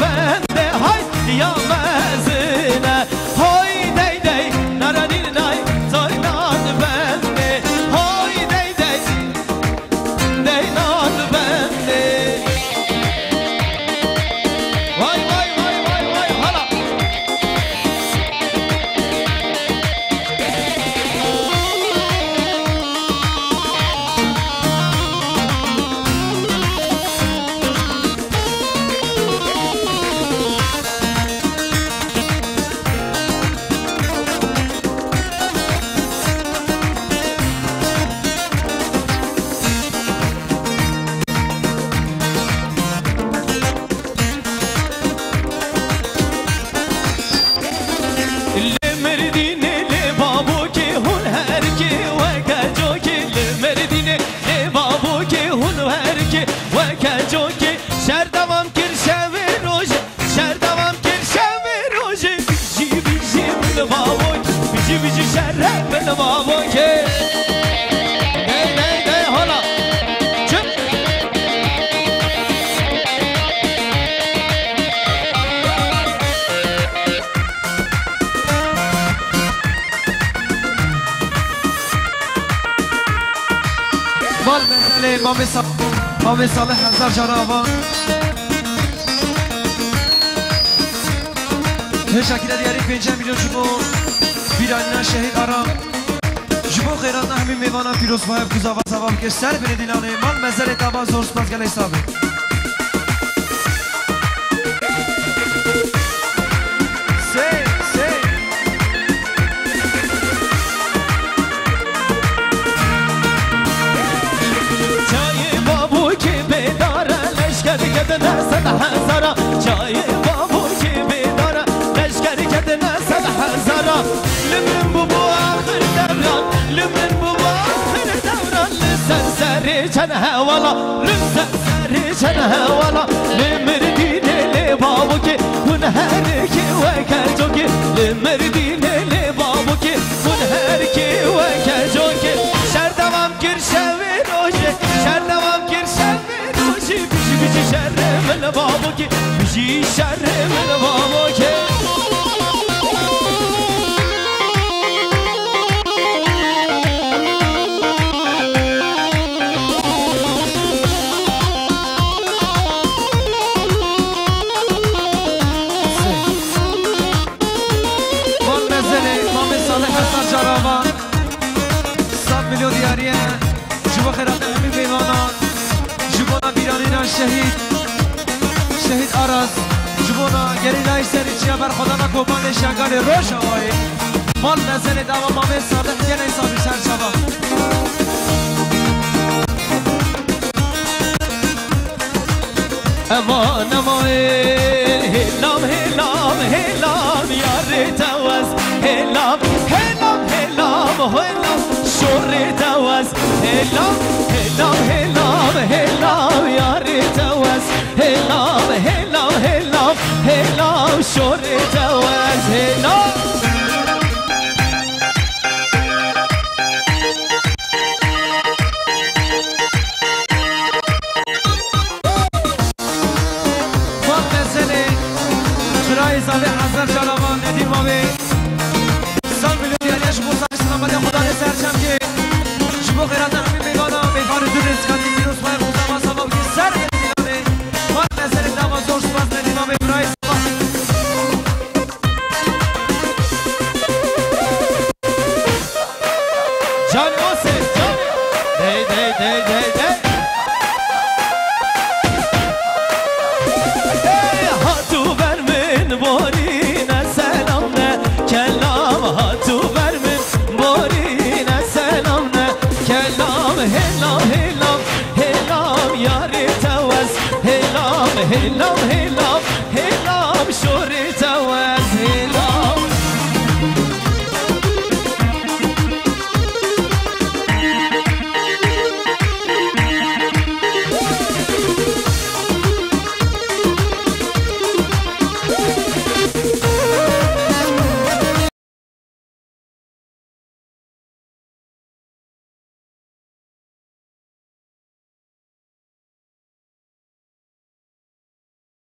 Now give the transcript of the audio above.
bende hay ya mezine hay dey dey naranil nay Tayland bende hay dey dey deyland bende vay vay vay vay vay hala bici şerref benim abuke ne hala çık Val mesele Mame Salih Hazar Canavan Teşekkürler diğeri 5 milyon jubo Bir anne şehit aram Jubo khairatna hemi mevana piroz fayab kuzava savam ke ser bine dinane mal mezar etaba zor spas gale hesabı Sad hazara çay babu gibi dara leşker kedine sad hazara limrin bu ahir devran limrin bu ahir devran sen seri çen hevala sen seri çen hevala limrdine le babu ki hun her ki ve kerco ki limrdine le babu ki hun her ki ve kerco ki şer devam kir şevi roje şer devam kir şevi roje bici şerre من بابو کی بجی شر من بابو کی Val mezele Mame Salih Hazar Canavan 100 milyon diyariye Jubo khairatna hemi mevana Jubona biranina şehit شهید آراز جبونا گریلای سری چیا بر خدا نکوبان شنگال روش آوایی مال نزل دوا مامه صادق گنه صابر شر شبا امان امان هلام هلام هلام یار تواز هلام هلام هلام هلام شور تواز هلام هلام هلام هلام یار تواز هلام هلام هلام هلام شور تواز